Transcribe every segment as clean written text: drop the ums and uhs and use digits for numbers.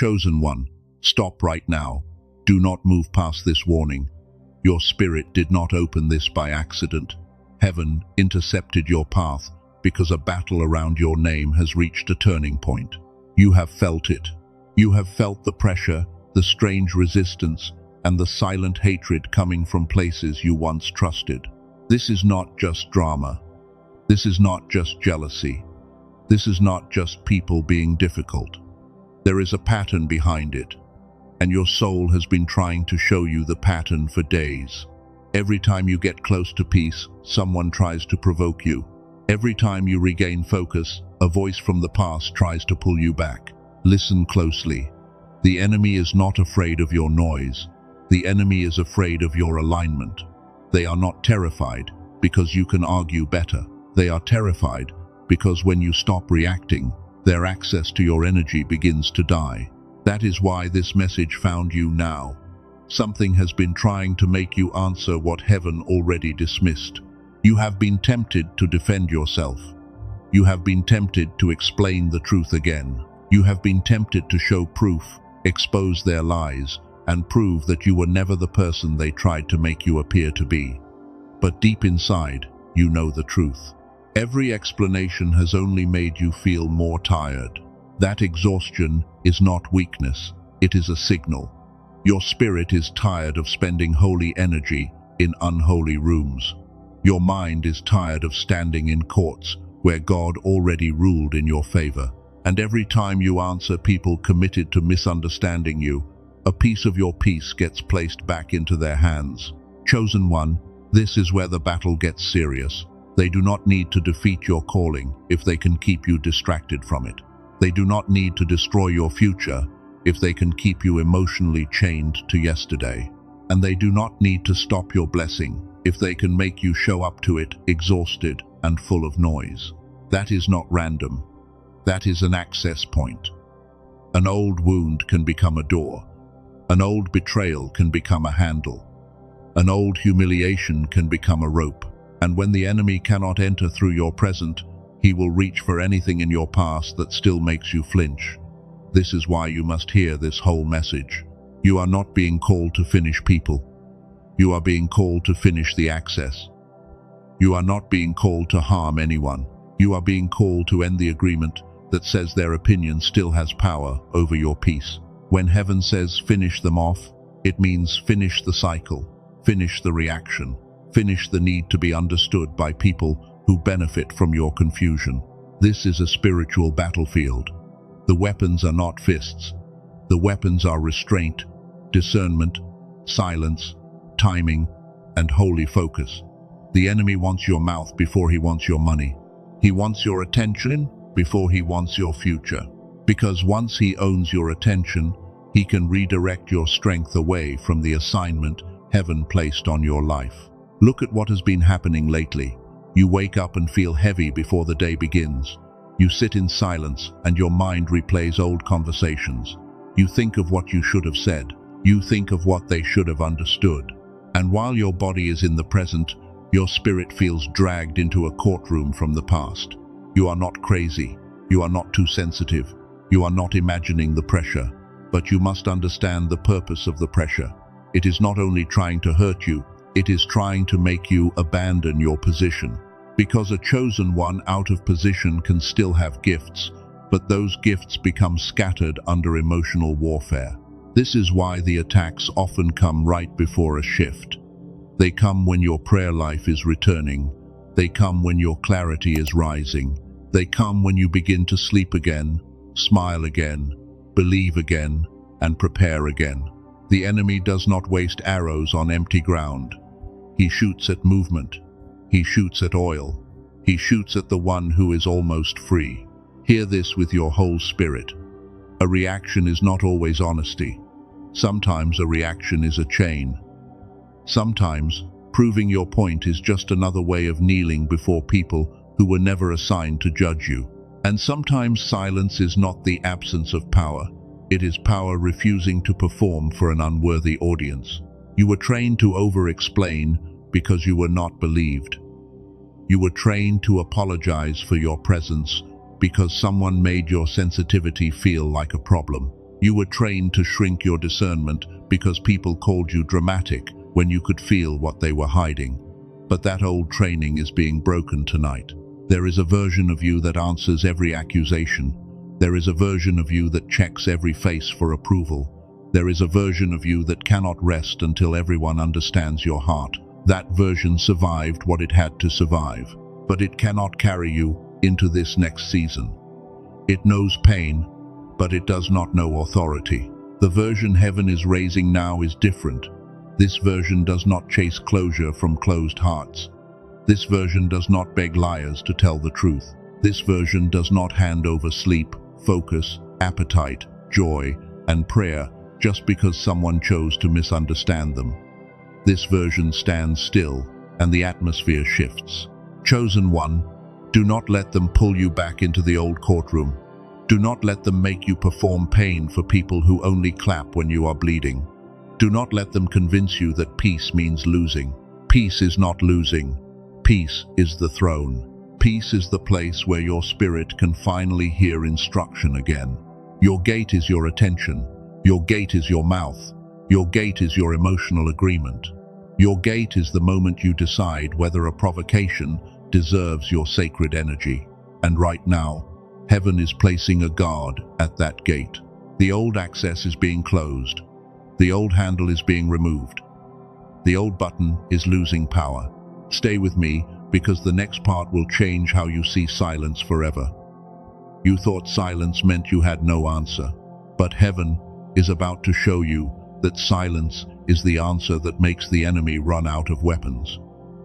Chosen one, stop right now. Do not move past this warning. Your spirit did not open this by accident. Heaven intercepted your path because a battle around your name has reached a turning point. You have felt it. You have felt the pressure, the strange resistance, and the silent hatred coming from places you once trusted. This is not just drama. This is not just jealousy. This is not just people being difficult. There is a pattern behind it, and your soul has been trying to show you the pattern for days. Every time you get close to peace, someone tries to provoke you. Every time you regain focus, a voice from the past tries to pull you back. Listen closely. The enemy is not afraid of your noise. The enemy is afraid of your alignment. They are not terrified because you can argue better. They are terrified because when you stop reacting, their access to your energy begins to die. That is why this message found you now. Something has been trying to make you answer what heaven already dismissed. You have been tempted to defend yourself. You have been tempted to explain the truth again. You have been tempted to show proof, expose their lies, and prove that you were never the person they tried to make you appear to be. But deep inside, you know the truth. Every explanation has only made you feel more tired. That exhaustion is not weakness, it is a signal. Your spirit is tired of spending holy energy in unholy rooms. Your mind is tired of standing in courts where God already ruled in your favor. And every time you answer people committed to misunderstanding you, a piece of your peace gets placed back into their hands. Chosen one, this is where the battle gets serious. They do not need to defeat your calling if they can keep you distracted from it. They do not need to destroy your future if they can keep you emotionally chained to yesterday. And they do not need to stop your blessing if they can make you show up to it exhausted and full of noise. That is not random. That is an access point. An old wound can become a door. An old betrayal can become a handle. An old humiliation can become a rope. And when the enemy cannot enter through your present, he will reach for anything in your past that still makes you flinch. This is why you must hear this whole message. You are not being called to finish people. You are being called to finish the access. You are not being called to harm anyone. You are being called to end the agreement that says their opinion still has power over your peace. When heaven says finish them off, it means finish the cycle, finish the reaction, finish the need to be understood by people who benefit from your confusion. This is a spiritual battlefield. The weapons are not fists. The weapons are restraint, discernment, silence, timing, and holy focus. The enemy wants your mouth before he wants your money. He wants your attention before he wants your future. Because once he owns your attention, he can redirect your strength away from the assignment heaven placed on your life. Look at what has been happening lately. You wake up and feel heavy before the day begins. You sit in silence and your mind replays old conversations. You think of what you should have said. You think of what they should have understood. And while your body is in the present, your spirit feels dragged into a courtroom from the past. You are not crazy. You are not too sensitive. You are not imagining the pressure. But you must understand the purpose of the pressure. It is not only trying to hurt you, it is trying to make you abandon your position. Because a chosen one out of position can still have gifts, but those gifts become scattered under emotional warfare. This is why the attacks often come right before a shift. They come when your prayer life is returning. They come when your clarity is rising. They come when you begin to sleep again, smile again, believe again, and prepare again. The enemy does not waste arrows on empty ground. He shoots at movement. He shoots at oil. He shoots at the one who is almost free. Hear this with your whole spirit. A reaction is not always honesty. Sometimes a reaction is a chain. Sometimes proving your point is just another way of kneeling before people who were never assigned to judge you. And sometimes silence is not the absence of power. It is power refusing to perform for an unworthy audience. You were trained to over-explain because you were not believed. You were trained to apologize for your presence because someone made your sensitivity feel like a problem. You were trained to shrink your discernment because people called you dramatic when you could feel what they were hiding. But that old training is being broken tonight. There is a version of you that answers every accusation. There is a version of you that checks every face for approval. There is a version of you that cannot rest until everyone understands your heart. That version survived what it had to survive, but it cannot carry you into this next season. It knows pain, but it does not know authority. The version heaven is raising now is different. This version does not chase closure from closed hearts. This version does not beg liars to tell the truth. This version does not hand over sleep, focus, appetite, joy, and prayer just because someone chose to misunderstand them. This version stands still, and the atmosphere shifts. Chosen one, do not let them pull you back into the old courtroom. Do not let them make you perform pain for people who only clap when you are bleeding. Do not let them convince you that peace means losing. Peace is not losing. Peace is the throne. Peace is the place where your spirit can finally hear instruction again. Your gate is your attention. Your gate is your mouth. Your gate is your emotional agreement. Your gate is the moment you decide whether a provocation deserves your sacred energy. And right now, heaven is placing a guard at that gate. The old access is being closed. The old handle is being removed. The old button is losing power. Stay with me, because the next part will change how you see silence forever. You thought silence meant you had no answer, but heaven is about to show you that silence is the answer that makes the enemy run out of weapons.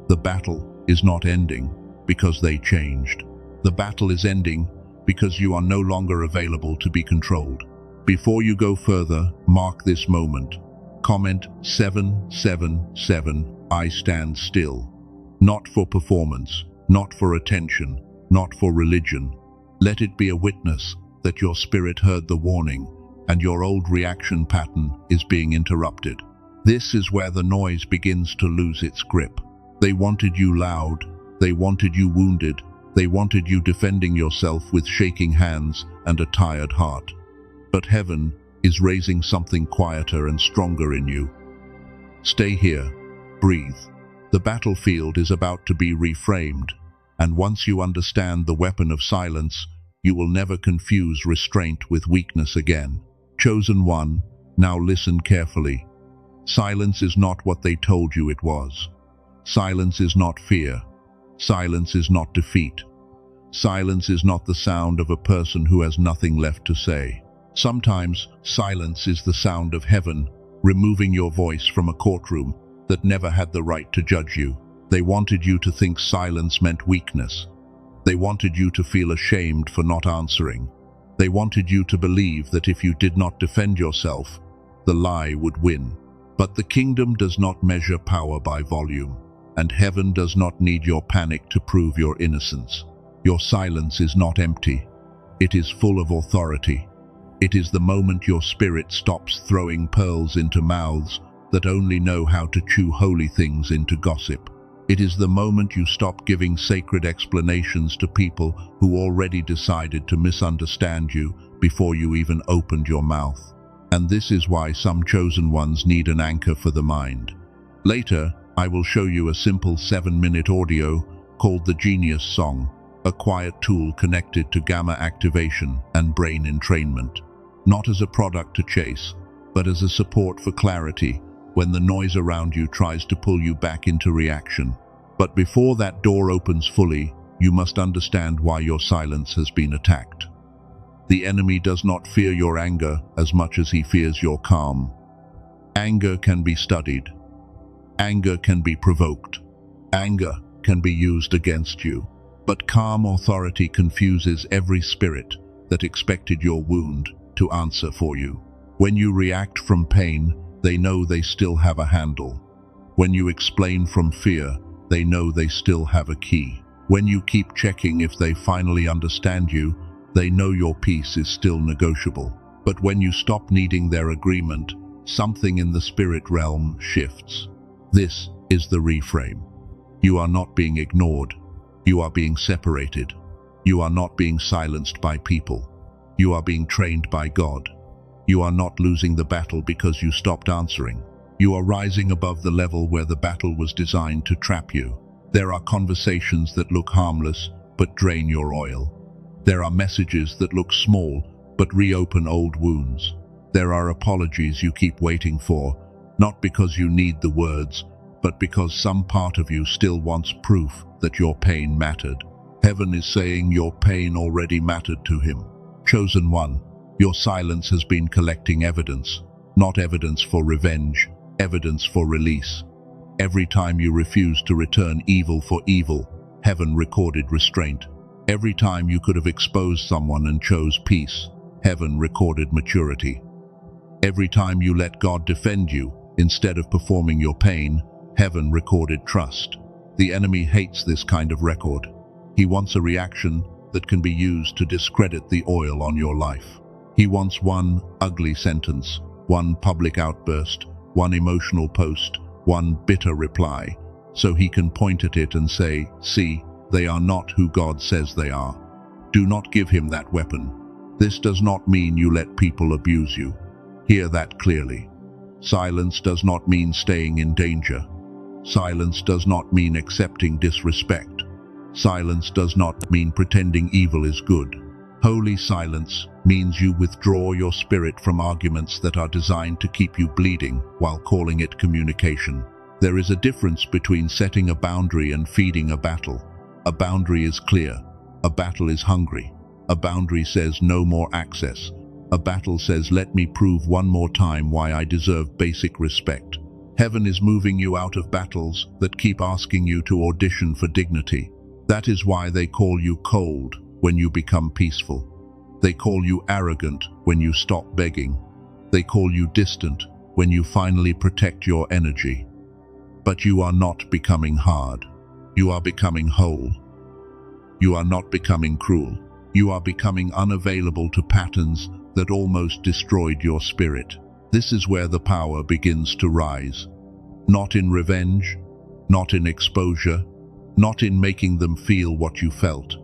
The battle is not ending because they changed. The battle is ending because you are no longer available to be controlled. Before you go further, mark this moment. Comment 777, I stand still. Not for performance, not for attention, not for religion. Let it be a witness that your spirit heard the warning and your old reaction pattern is being interrupted. This is where the noise begins to lose its grip. They wanted you loud, they wanted you wounded, they wanted you defending yourself with shaking hands and a tired heart. But heaven is raising something quieter and stronger in you. Stay here, breathe. The battlefield is about to be reframed, and once you understand the weapon of silence, you will never confuse restraint with weakness again. Chosen one, now listen carefully. Silence is not what they told you it was. Silence is not fear. Silence is not defeat. Silence is not the sound of a person who has nothing left to say. Sometimes silence is the sound of heaven, removing your voice from a courtroom that never had the right to judge you. They wanted you to think silence meant weakness. They wanted you to feel ashamed for not answering. They wanted you to believe that if you did not defend yourself, the lie would win. But the kingdom does not measure power by volume, and heaven does not need your panic to prove your innocence. Your silence is not empty. It is full of authority. It is the moment your spirit stops throwing pearls into mouths that only know how to chew holy things into gossip. It is the moment you stop giving sacred explanations to people who already decided to misunderstand you before you even opened your mouth. And this is why some chosen ones need an anchor for the mind. Later, I will show you a simple 7-minute audio called the Genius Song, a quiet tool connected to gamma activation and brain entrainment. Not as a product to chase, but as a support for clarity when the noise around you tries to pull you back into reaction. But before that door opens fully, you must understand why your silence has been attacked. The enemy does not fear your anger as much as he fears your calm. Anger can be studied. Anger can be provoked. Anger can be used against you. But calm authority confuses every spirit that expected your wound to answer for you. When you react from pain, they know they still have a handle. When you explain from fear, they know they still have a key. When you keep checking if they finally understand you, they know your peace is still negotiable. But when you stop needing their agreement, something in the spirit realm shifts. This is the reframe. You are not being ignored. You are being separated. You are not being silenced by people. You are being trained by God. You are not losing the battle because you stopped answering. You are rising above the level where the battle was designed to trap you. There are conversations that look harmless, but drain your oil. There are messages that look small, but reopen old wounds. There are apologies you keep waiting for, not because you need the words, but because some part of you still wants proof that your pain mattered. Heaven is saying your pain already mattered to him. Chosen one, your silence has been collecting evidence, not evidence for revenge, evidence for release. Every time you refused to return evil for evil, heaven recorded restraint. Every time you could have exposed someone and chose peace, heaven recorded maturity. Every time you let God defend you, instead of performing your pain, heaven recorded trust. The enemy hates this kind of record. He wants a reaction that can be used to discredit the oil on your life. He wants one ugly sentence, one public outburst, one emotional post, one bitter reply, so he can point at it and say, "See, they are not who God says they are." Do not give him that weapon. This does not mean you let people abuse you. Hear that clearly. Silence does not mean staying in danger. Silence does not mean accepting disrespect. Silence does not mean pretending evil is good. Holy silence means you withdraw your spirit from arguments that are designed to keep you bleeding while calling it communication. There is a difference between setting a boundary and feeding a battle. A boundary is clear. A battle is hungry. A boundary says no more access. A battle says let me prove one more time why I deserve basic respect. Heaven is moving you out of battles that keep asking you to audition for dignity. That is why they call you cold when you become peaceful. They call you arrogant when you stop begging. They call you distant when you finally protect your energy. But you are not becoming hard. You are becoming whole. You are not becoming cruel. You are becoming unavailable to patterns that almost destroyed your spirit. This is where the power begins to rise. Not in revenge, not in exposure, not in making them feel what you felt.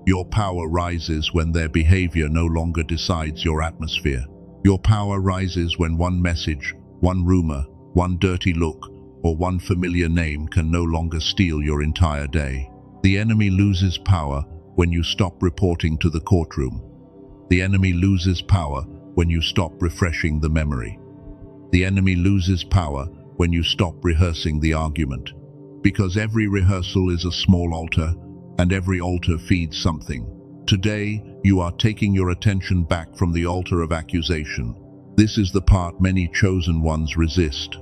Your power rises when their behavior no longer decides your atmosphere. Your power rises when one message, one rumor, one dirty look, or one familiar name can no longer steal your entire day. The enemy loses power when you stop reporting to the courtroom. The enemy loses power when you stop refreshing the memory. The enemy loses power when you stop rehearsing the argument. Because every rehearsal is a small altar, and every altar feeds something. Today, you are taking your attention back from the altar of accusation. This is the part many chosen ones resist.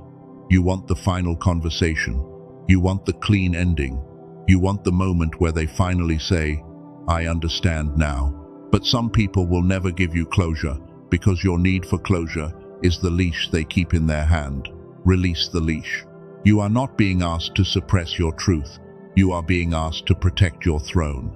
You want the final conversation. You want the clean ending. You want the moment where they finally say, "I understand now." But some people will never give you closure, because your need for closure is the leash they keep in their hand. Release the leash. You are not being asked to suppress your truth. You are being asked to protect your throne.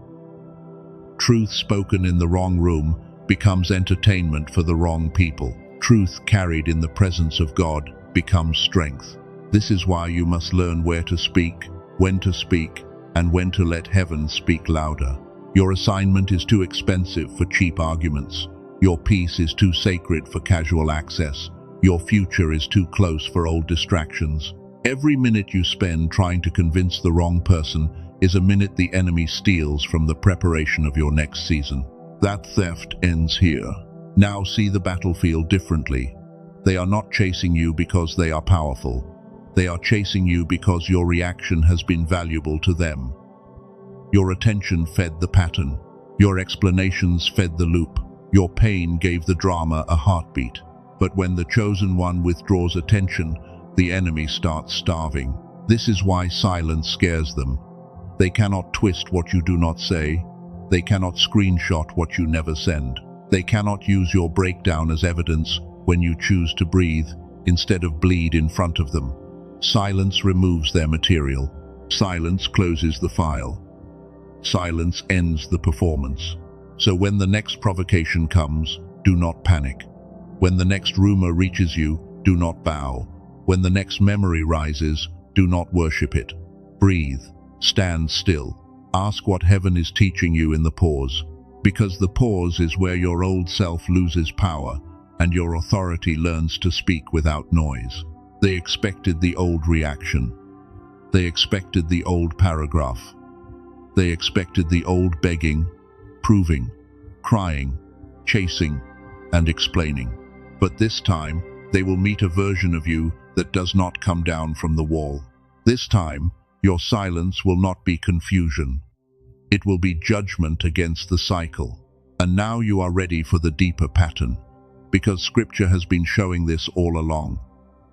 Truth spoken in the wrong room becomes entertainment for the wrong people. Truth carried in the presence of God becomes strength. This is why you must learn where to speak, when to speak, and when to let heaven speak louder. Your assignment is too expensive for cheap arguments. Your peace is too sacred for casual access. Your future is too close for old distractions. Every minute you spend trying to convince the wrong person is a minute the enemy steals from the preparation of your next season. That theft ends here. Now see the battlefield differently. They are not chasing you because they are powerful. They are chasing you because your reaction has been valuable to them. Your attention fed the pattern. Your explanations fed the loop. Your pain gave the drama a heartbeat. But when the chosen one withdraws attention, the enemy starts starving. This is why silence scares them. They cannot twist what you do not say. They cannot screenshot what you never send. They cannot use your breakdown as evidence when you choose to breathe instead of bleed in front of them. Silence removes their material. Silence closes the file. Silence ends the performance. So when the next provocation comes, do not panic. When the next rumor reaches you, do not bow. When the next memory rises, do not worship it. Breathe. Stand still. Ask what heaven is teaching you in the pause. Because the pause is where your old self loses power, and your authority learns to speak without noise. They expected the old reaction. They expected the old paragraph. They expected the old begging, proving, crying, chasing, and explaining. But this time, they will meet a version of you that does not come down from the wall. This time, your silence will not be confusion. It will be judgment against the cycle. And now you are ready for the deeper pattern, because Scripture has been showing this all along.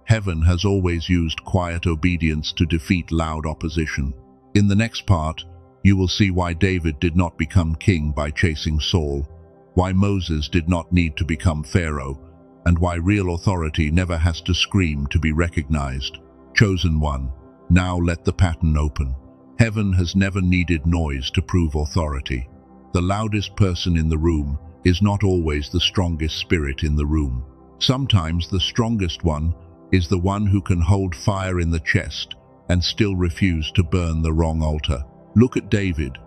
Heaven has always used quiet obedience to defeat loud opposition. In the next part, you will see why David did not become king by chasing Saul, why Moses did not need to become Pharaoh, and why real authority never has to scream to be recognized. Chosen one, now let the pattern open. Heaven has never needed noise to prove authority. The loudest person in the room is not always the strongest spirit in the room. Sometimes the strongest one is the one who can hold fire in the chest and still refuse to burn the wrong altar. Look at David.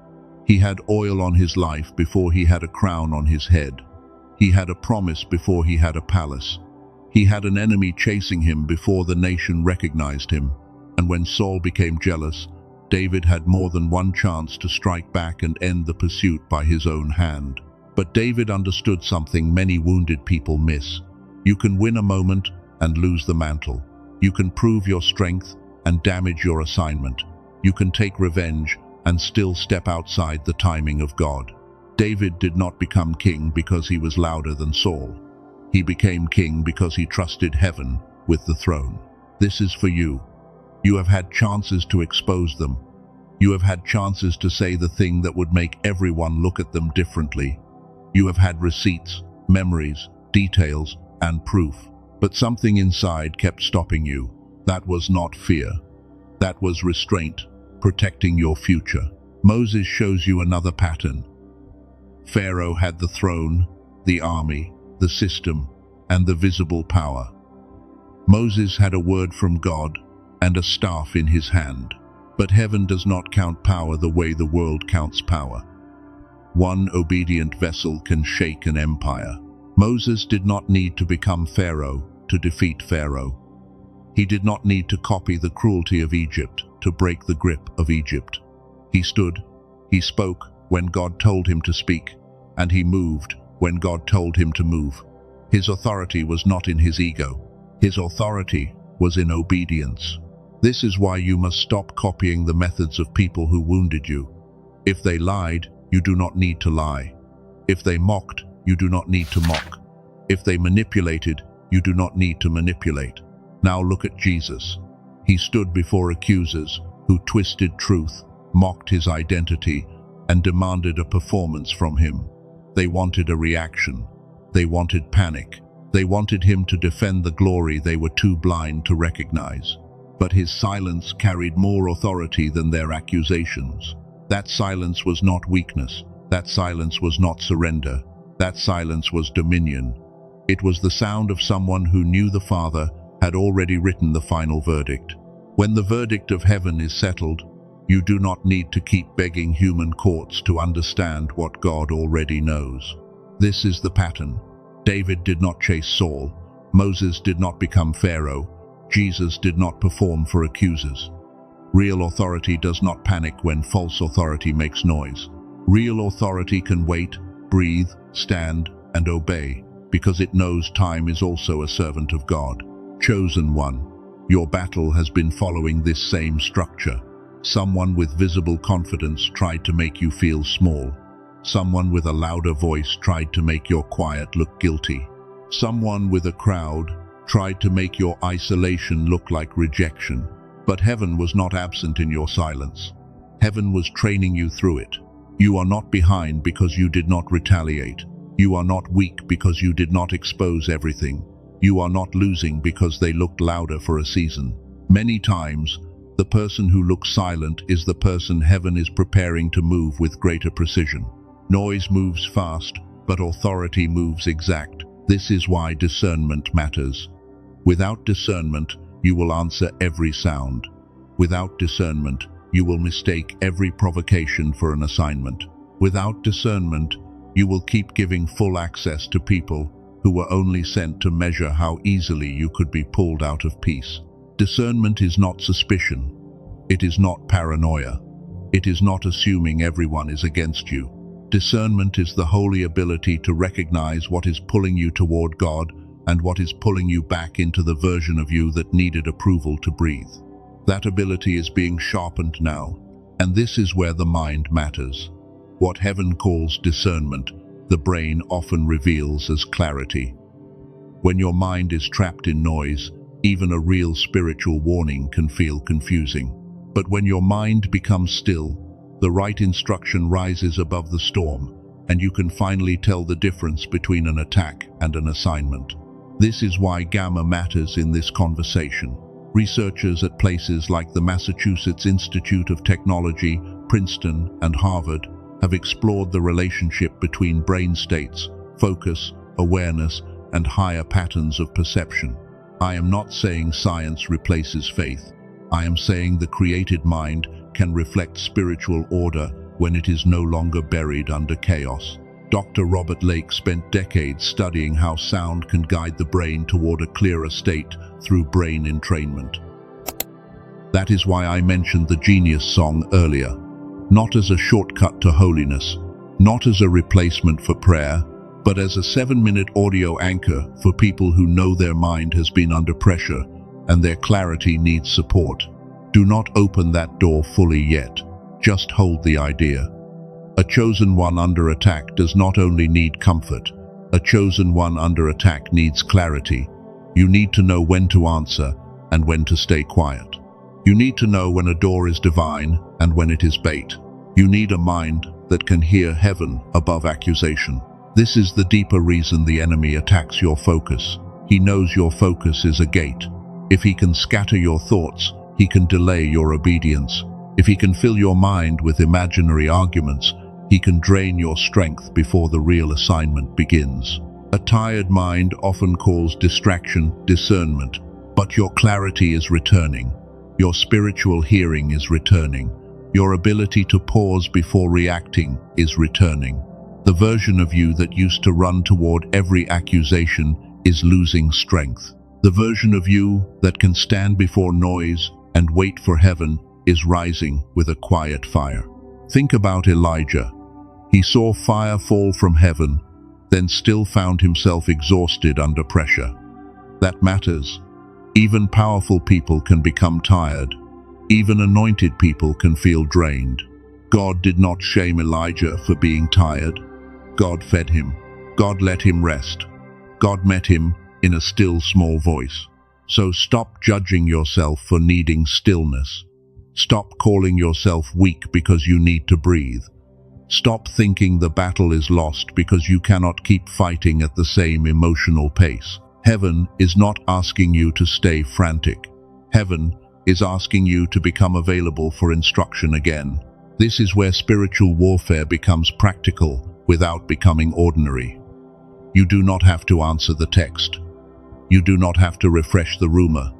He had oil on his life before he had a crown on his head. He had a promise before he had a palace. He had an enemy chasing him before the nation recognized him. And when Saul became jealous, David had more than one chance to strike back and end the pursuit by his own hand. But David understood something many wounded people miss. You can win a moment and lose the mantle. You can prove your strength and damage your assignment. You can take revenge and still step outside the timing of God. David did not become king because he was louder than Saul. He became king because he trusted heaven with the throne. This is for you. You have had chances to expose them. You have had chances to say the thing that would make everyone look at them differently. You have had receipts, memories, details, and proof. But something inside kept stopping you. That was not fear. That was restraint, protecting your future. Moses shows you another pattern. Pharaoh had the throne, the army, the system, and the visible power. Moses had a word from God and a staff in his hand. But heaven does not count power the way the world counts power. One obedient vessel can shake an empire. Moses did not need to become Pharaoh to defeat Pharaoh. He did not need to copy the cruelty of Egypt to break the grip of Egypt. He stood, he spoke when God told him to speak, and he moved when God told him to move. His authority was not in his ego. His authority was in obedience. This is why you must stop copying the methods of people who wounded you. If they lied, you do not need to lie. If they mocked, you do not need to mock. If they manipulated, you do not need to manipulate. Now look at Jesus. He stood before accusers who twisted truth, mocked his identity, and demanded a performance from him. They wanted a reaction. They wanted panic. They wanted him to defend the glory they were too blind to recognize. But his silence carried more authority than their accusations. That silence was not weakness. That silence was not surrender. That silence was dominion. It was the sound of someone who knew the Father had already written the final verdict. When the verdict of heaven is settled, you do not need to keep begging human courts to understand what God already knows. This is the pattern. David did not chase Saul. Moses did not become Pharaoh. Jesus did not perform for accusers. Real authority does not panic when false authority makes noise. Real authority can wait, breathe, stand, and obey, because it knows time is also a servant of God. Chosen one, your battle has been following this same structure. Someone with visible confidence tried to make you feel small. Someone with a louder voice tried to make your quiet look guilty. Someone with a crowd tried to make your isolation look like rejection. But heaven was not absent in your silence. Heaven was training you through it. You are not behind because you did not retaliate. You are not weak because you did not expose everything. You are not losing because they looked louder for a season. Many times, the person who looks silent is the person heaven is preparing to move with greater precision. Noise moves fast, but authority moves exact. This is why discernment matters. Without discernment, you will answer every sound. Without discernment, you will mistake every provocation for an assignment. Without discernment, you will keep giving full access to people who were only sent to measure how easily you could be pulled out of peace. Discernment is not suspicion. It is not paranoia. It is not assuming everyone is against you. Discernment is the holy ability to recognize what is pulling you toward God and what is pulling you back into the version of you that needed approval to breathe. That ability is being sharpened now, and this is where the mind matters. What heaven calls discernment, the brain often reveals as clarity. When your mind is trapped in noise, even a real spiritual warning can feel confusing. But when your mind becomes still, the right instruction rises above the storm, and you can finally tell the difference between an attack and an assignment. This is why gamma matters in this conversation. Researchers at places like the Massachusetts Institute of Technology, Princeton, and Harvard have explored the relationship between brain states, focus, awareness, and higher patterns of perception. I am not saying science replaces faith. I am saying the created mind can reflect spiritual order when it is no longer buried under chaos. Dr. Robert Lake spent decades studying how sound can guide the brain toward a clearer state through brain entrainment. That is why I mentioned the Genius song earlier. Not as a shortcut to holiness, not as a replacement for prayer, but as a 7-minute audio anchor for people who know their mind has been under pressure and their clarity needs support. Do not open that door fully yet. Just hold the idea. A chosen one under attack does not only need comfort. A chosen one under attack needs clarity. You need to know when to answer and when to stay quiet. You need to know when a door is divine and when it is bait. You need a mind that can hear heaven above accusation. This is the deeper reason the enemy attacks your focus. He knows your focus is a gate. If he can scatter your thoughts, he can delay your obedience. If he can fill your mind with imaginary arguments, he can drain your strength before the real assignment begins. A tired mind often calls distraction discernment, but your clarity is returning. Your spiritual hearing is returning. Your ability to pause before reacting is returning. The version of you that used to run toward every accusation is losing strength. The version of you that can stand before noise and wait for heaven is rising with a quiet fire. Think about Elijah. He saw fire fall from heaven, then still found himself exhausted under pressure. That matters. Even powerful people can become tired. Even anointed people can feel drained. God did not shame Elijah for being tired. God fed him. God let him rest. God met him in a still small voice. So stop judging yourself for needing stillness. Stop calling yourself weak because you need to breathe. Stop thinking the battle is lost because you cannot keep fighting at the same emotional pace. Heaven is not asking you to stay frantic. Heaven is asking you to become available for instruction again. This is where spiritual warfare becomes practical without becoming ordinary. You do not have to answer the text. You do not have to refresh the rumor.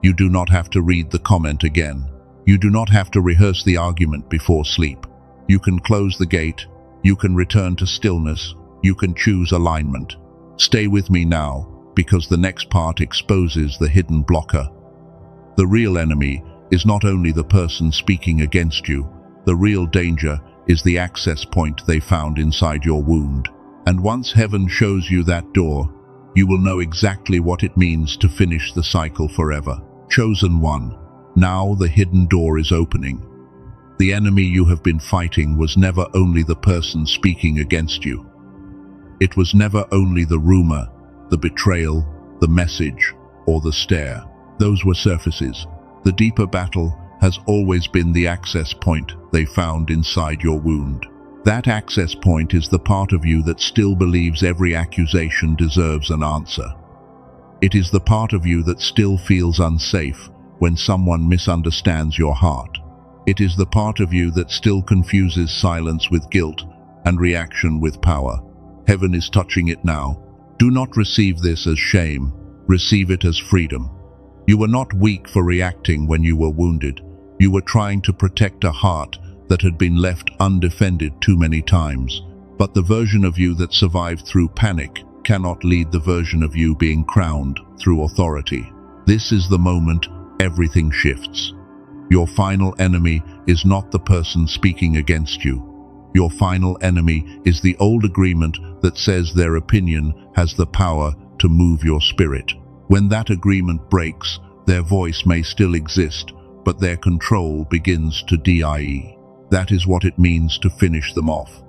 You do not have to read the comment again. You do not have to rehearse the argument before sleep. You can close the gate. You can return to stillness. You can choose alignment. Stay with me now, because the next part exposes the hidden blocker. The real enemy is not only the person speaking against you. The real danger is the access point they found inside your wound. And once heaven shows you that door, you will know exactly what it means to finish the cycle forever. Chosen one, now the hidden door is opening. The enemy you have been fighting was never only the person speaking against you. It was never only the rumor, the betrayal, the message, or the stare. Those were surfaces. The deeper battle has always been the access point they found inside your wound. That access point is the part of you that still believes every accusation deserves an answer. It is the part of you that still feels unsafe when someone misunderstands your heart. It is the part of you that still confuses silence with guilt and reaction with power. Heaven is touching it now. Do not receive this as shame. Receive it as freedom. You were not weak for reacting when you were wounded. You were trying to protect a heart that had been left undefended too many times. But the version of you that survived through panic cannot lead the version of you being crowned through authority. This is the moment everything shifts. Your final enemy is not the person speaking against you. Your final enemy is the old agreement that says their opinion has the power to move your spirit. When that agreement breaks, their voice may still exist, but their control begins to die. That is what it means to finish them off.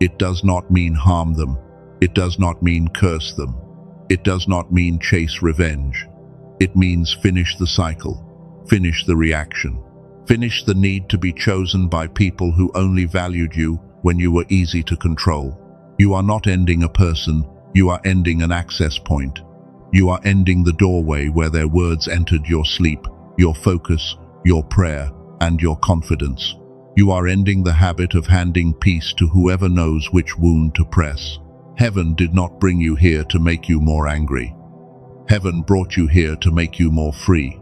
It does not mean harm them. It does not mean curse them. It does not mean chase revenge. It means finish the cycle, finish the reaction, finish the need to be chosen by people who only valued you when you were easy to control. You are not ending a person, you are ending an access point. You are ending the doorway where their words entered your sleep, your focus, your prayer, and your confidence. You are ending the habit of handing peace to whoever knows which wound to press. Heaven did not bring you here to make you more angry. Heaven brought you here to make you more free.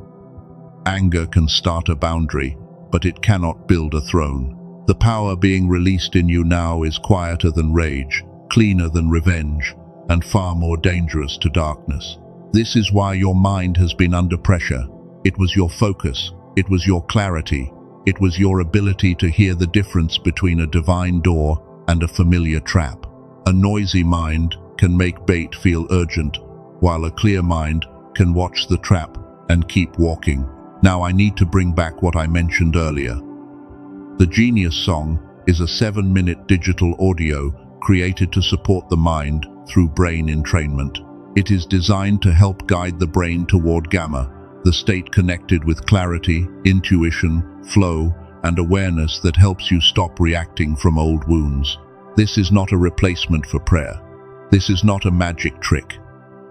Anger can start a boundary, but it cannot build a throne. The power being released in you now is quieter than rage, cleaner than revenge, and far more dangerous to darkness. This is why your mind has been under pressure. It was your focus, it was your clarity, it was your ability to hear the difference between a divine door and a familiar trap. A noisy mind can make bait feel urgent, while a clear mind can watch the trap and keep walking. Now I need to bring back what I mentioned earlier. The Genius Song is a 7-minute digital audio created to support the mind through brain entrainment. It is designed to help guide the brain toward Gamma, the state connected with clarity, intuition, flow, and awareness that helps you stop reacting from old wounds. This is not a replacement for prayer. This is not a magic trick.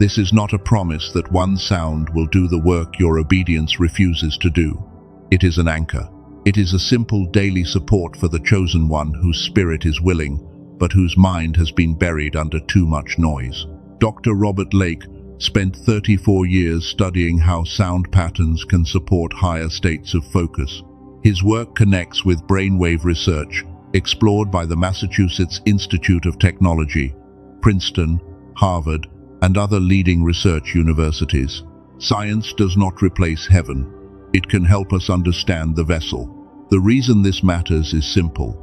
This is not a promise that one sound will do the work your obedience refuses to do. It is an anchor. It is a simple daily support for the chosen one whose spirit is willing, but whose mind has been buried under too much noise. Dr. Robert Lake spent 34 years studying how sound patterns can support higher states of focus. His work connects with brainwave research explored by the Massachusetts Institute of Technology, Princeton, Harvard, and other leading research universities. Science does not replace heaven. It can help us understand the vessel. The reason this matters is simple.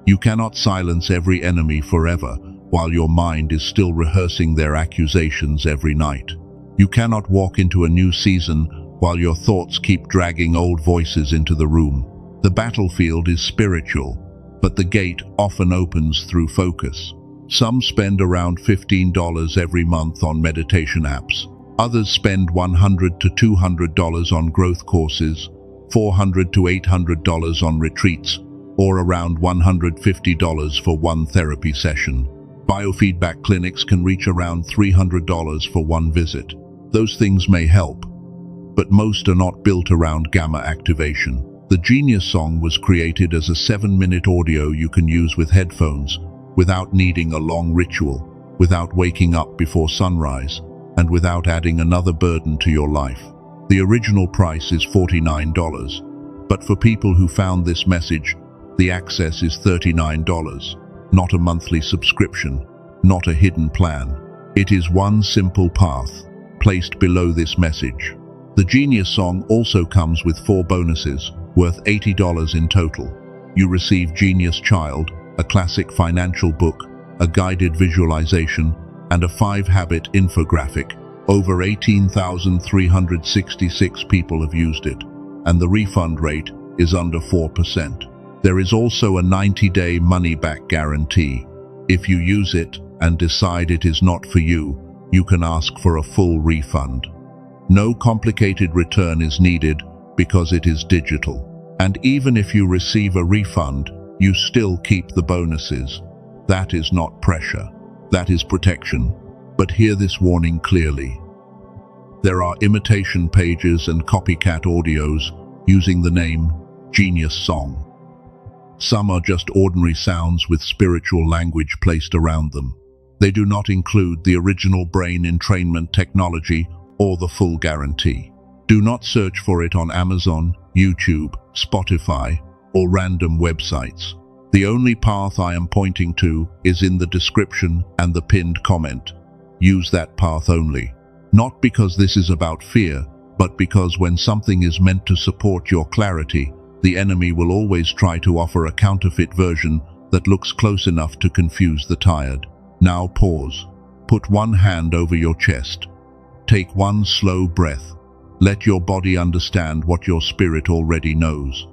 You cannot silence every enemy forever while your mind is still rehearsing their accusations every night. You cannot walk into a new season while your thoughts keep dragging old voices into the room. The battlefield is spiritual, but the gate often opens through focus. Some spend around $15 every month on meditation apps. Others spend $100 to $200 on growth courses, $400 to $800 on retreats, or around $150 for one therapy session. Biofeedback clinics can reach around $300 for one visit. Those things may help, but most are not built around gamma activation. The Genius Song was created as a 7-minute audio you can use with headphones, without needing a long ritual, without waking up before sunrise, and without adding another burden to your life. The original price is $49, but for people who found this message, the access is $39. Not a monthly subscription, not a hidden plan. It is one simple path, placed below this message. The Genius Song also comes with 4 bonuses, worth $80 in total. You receive Genius Child, a classic financial book, a guided visualization, and a 5-habit infographic. Over 18,366 people have used it, and the refund rate is under 4%. There is also a 90-day money-back guarantee. If you use it and decide it is not for you, you can ask for a full refund. No complicated return is needed because it is digital. And even if you receive a refund, you still keep the bonuses. That is not pressure. That is protection. But hear this warning clearly. There are imitation pages and copycat audios using the name Genius Song. Some are just ordinary sounds with spiritual language placed around them. They do not include the original brain entrainment technology or the full guarantee. Do not search for it on Amazon, YouTube, Spotify, or random websites. The only path I am pointing to is in the description and the pinned comment. use that path only. Not because this is about fear, but because when something is meant to support your clarity, the enemy will always try to offer a counterfeit version that looks close enough to confuse the tired. Now pause. Put one hand over your chest. Take one slow breath. Let your body understand what your spirit already knows.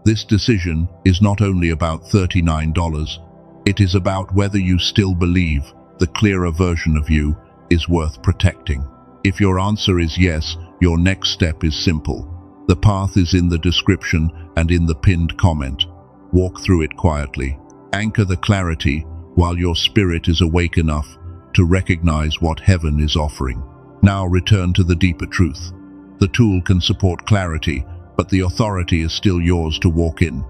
This decision is not only about $39, it is about whether you still believe the clearer version of you is worth protecting. If your answer is yes, your next step is simple. The path is in the description and in the pinned comment. Walk through it quietly. Anchor the clarity while your spirit is awake enough to recognize what heaven is offering. Now return to the deeper truth. The tool can support clarity, but the authority is still yours to walk in.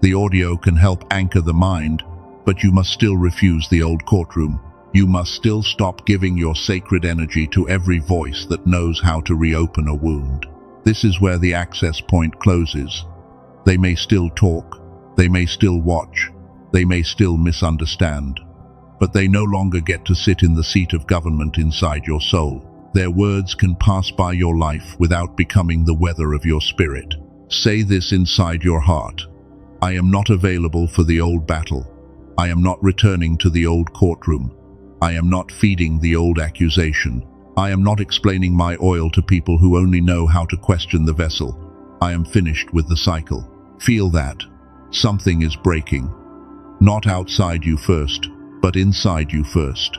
The audio can help anchor the mind, but you must still refuse the old courtroom. You must still stop giving your sacred energy to every voice that knows how to reopen a wound. This is where the access point closes. They may still talk, they may still watch, they may still misunderstand, but they no longer get to sit in the seat of government inside your soul. Their words can pass by your life without becoming the weather of your spirit. Say this inside your heart. I am not available for the old battle. I am not returning to the old courtroom. I am not feeding the old accusation. I am not explaining my oil to people who only know how to question the vessel. I am finished with the cycle. Feel that. Something is breaking. Not outside you first, but inside you first.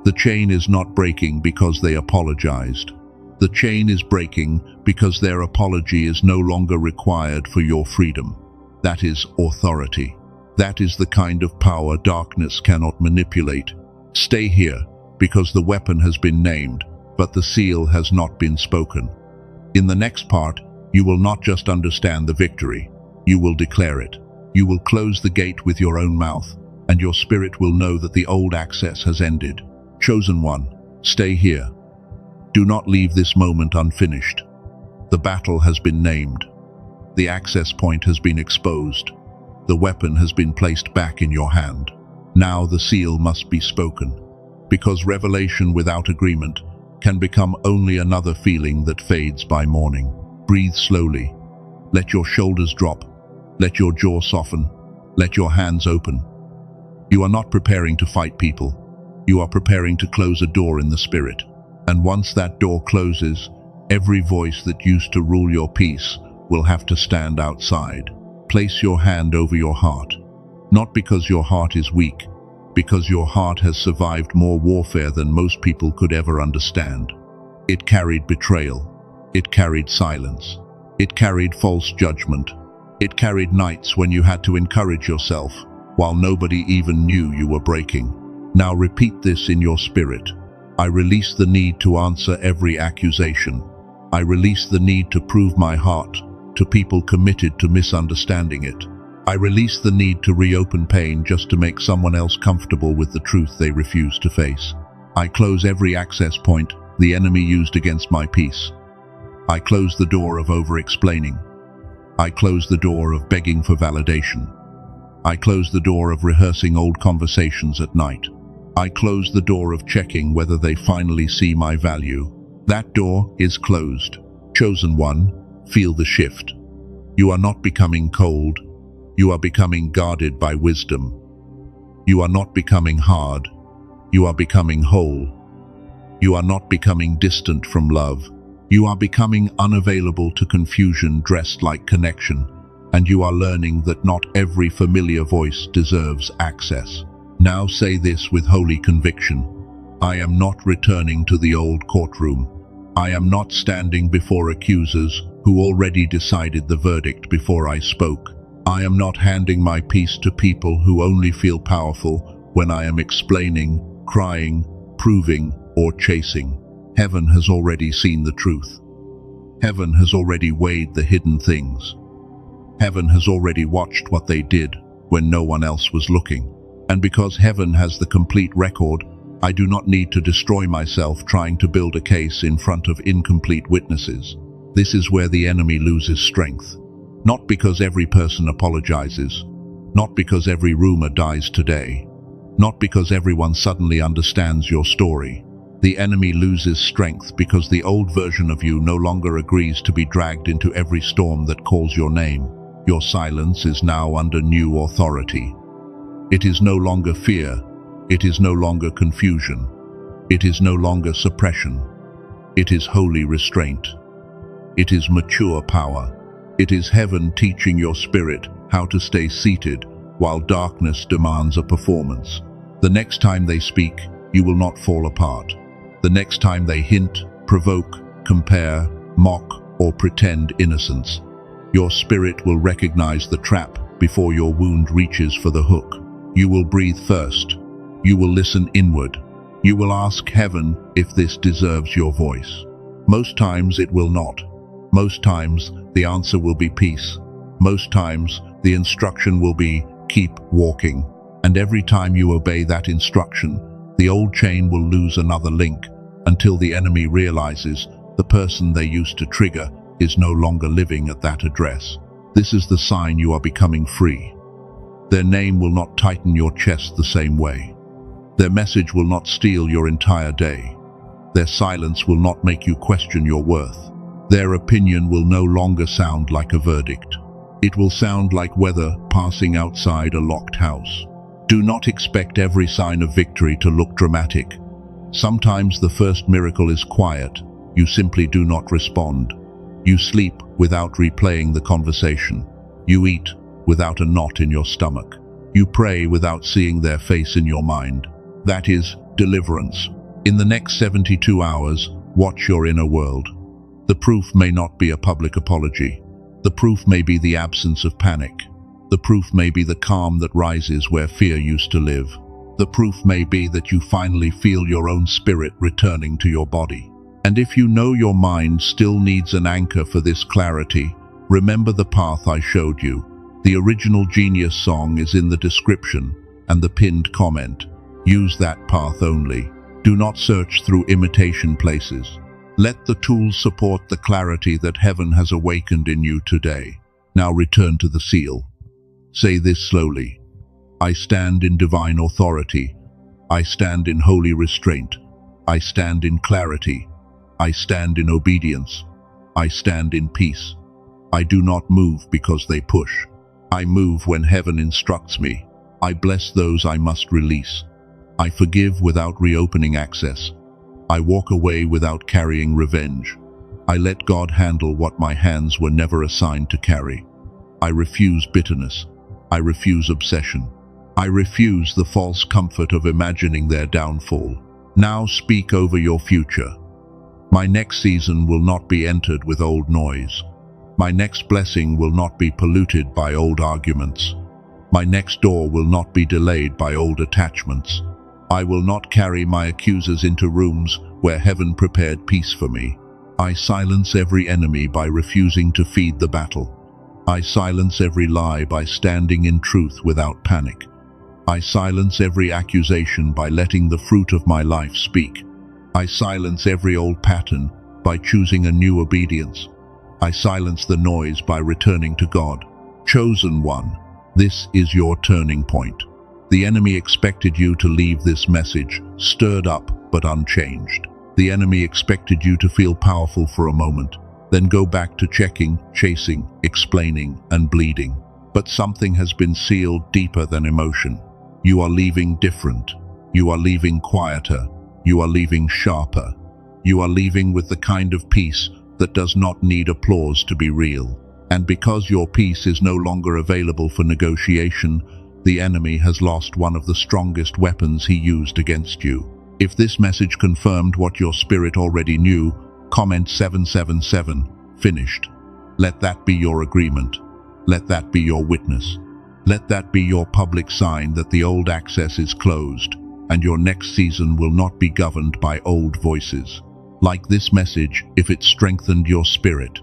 The chain is not breaking because they apologized. The chain is breaking because their apology is no longer required for your freedom. That is authority. That is the kind of power darkness cannot manipulate. Stay here, because the weapon has been named, but the seal has not been spoken. In the next part, you will not just understand the victory, you will declare it. You will close the gate with your own mouth, and your spirit will know that the old access has ended. Chosen one, stay here. Do not leave this moment unfinished. The battle has been named. The access point has been exposed. The weapon has been placed back in your hand. Now the seal must be spoken, because revelation without agreement can become only another feeling that fades by morning. Breathe slowly. Let your shoulders drop. Let your jaw soften. Let your hands open. You are not preparing to fight people. You are preparing to close a door in the spirit. And once that door closes, every voice that used to rule your peace will have to stand outside. Place your hand over your heart. Not because your heart is weak, because your heart has survived more warfare than most people could ever understand. It carried betrayal. It carried silence. It carried false judgment. It carried nights when you had to encourage yourself, while nobody even knew you were breaking. Now repeat this in your spirit. I release the need to answer every accusation. I release the need to prove my heart to people committed to misunderstanding it. I release the need to reopen pain just to make someone else comfortable with the truth they refuse to face. I close every access point the enemy used against my peace. I close the door of over-explaining. I close the door of begging for validation. I close the door of rehearsing old conversations at night. I close the door of checking whether they finally see my value. That door is closed. Chosen one, feel the shift. You are not becoming cold. You are becoming guarded by wisdom. You are not becoming hard. You are becoming whole. You are not becoming distant from love. You are becoming unavailable to confusion dressed like connection, and you are learning that not every familiar voice deserves access. Now say this with holy conviction. I am not returning to the old courtroom. I am not standing before accusers who already decided the verdict before I spoke. I am not handing my peace to people who only feel powerful when I am explaining, crying, proving, or chasing. Heaven has already seen the truth. Heaven has already weighed the hidden things. Heaven has already watched what they did when no one else was looking. And because heaven has the complete record, I do not need to destroy myself trying to build a case in front of incomplete witnesses. This is where the enemy loses strength. Not because every person apologizes, not because every rumor dies today, not because everyone suddenly understands your story. The enemy loses strength because the old version of you no longer agrees to be dragged into every storm that calls your name. Your silence is now under new authority. It is no longer fear. It is no longer confusion. It is no longer suppression. It is holy restraint. It is mature power. It is heaven teaching your spirit how to stay seated while darkness demands a performance. The next time they speak, you will not fall apart. The next time they hint, provoke, compare, mock, or pretend innocence, your spirit will recognize the trap before your wound reaches for the hook. You will breathe first. You will listen inward. You will ask heaven if this deserves your voice. Most times it will not. Most times the answer will be peace. Most times the instruction will be keep walking. And every time you obey that instruction, the old chain will lose another link until the enemy realizes the person they used to trigger is no longer living at that address. This is the sign you are becoming free. Their name will not tighten your chest the same way. Their message will not steal your entire day. Their silence will not make you question your worth. Their opinion will no longer sound like a verdict. It will sound like weather passing outside a locked house. Do not expect every sign of victory to look dramatic. Sometimes the first miracle is quiet. You simply do not respond. You sleep without replaying the conversation. You eat without a knot in your stomach. You pray without seeing their face in your mind. That is deliverance. In the next 72 hours, watch your inner world. The proof may not be a public apology. The proof may be the absence of panic. The proof may be the calm that rises where fear used to live. The proof may be that you finally feel your own spirit returning to your body. And if you know your mind still needs an anchor for this clarity, remember the path I showed you. The original Genius song is in the description and the pinned comment. Use that path only. Do not search through imitation places. Let the tools support the clarity that heaven has awakened in you today. Now return to the seal. Say this slowly. I stand in divine authority. I stand in holy restraint. I stand in clarity. I stand in obedience. I stand in peace. I do not move because they push. I move when heaven instructs me. I bless those I must release. I forgive without reopening access. I walk away without carrying revenge. I let God handle what my hands were never assigned to carry. I refuse bitterness. I refuse obsession. I refuse the false comfort of imagining their downfall. Now speak over your future. My next season will not be entered with old noise. My next blessing will not be polluted by old arguments. My next door will not be delayed by old attachments. I will not carry my accusers into rooms where heaven prepared peace for me. I silence every enemy by refusing to feed the battle. I silence every lie by standing in truth without panic. I silence every accusation by letting the fruit of my life speak. I silence every old pattern by choosing a new obedience. I silence the noise by returning to God. Chosen one, this is your turning point. The enemy expected you to leave this message stirred up but unchanged. The enemy expected you to feel powerful for a moment, then go back to checking, chasing, explaining, and bleeding. But something has been sealed deeper than emotion. You are leaving different. You are leaving quieter. You are leaving sharper. You are leaving with the kind of peace that does not need applause to be real. And because your peace is no longer available for negotiation, the enemy has lost one of the strongest weapons he used against you. If this message confirmed what your spirit already knew, comment 777, finished. Let that be your agreement. Let that be your witness. Let that be your public sign that the old access is closed, and your next season will not be governed by old voices. Like this message if it strengthened your spirit.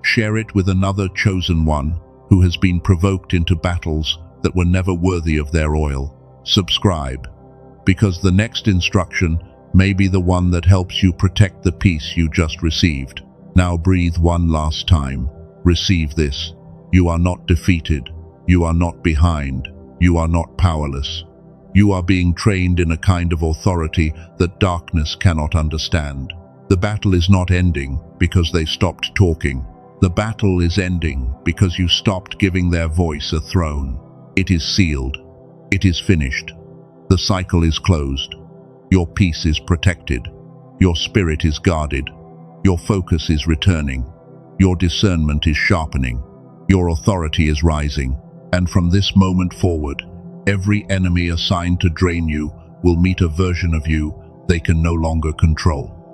Share it with another chosen one who has been provoked into battles that were never worthy of their oil. Subscribe, because the next instruction may be the one that helps you protect the peace you just received. Now breathe one last time. Receive this. You are not defeated. You are not behind. You are not powerless. You are being trained in a kind of authority that darkness cannot understand. The battle is not ending because they stopped talking. The battle is ending because you stopped giving their voice a throne. It is sealed. It is finished. The cycle is closed. Your peace is protected. Your spirit is guarded. Your focus is returning. Your discernment is sharpening. Your authority is rising. And from this moment forward, every enemy assigned to drain you will meet a version of you they can no longer control.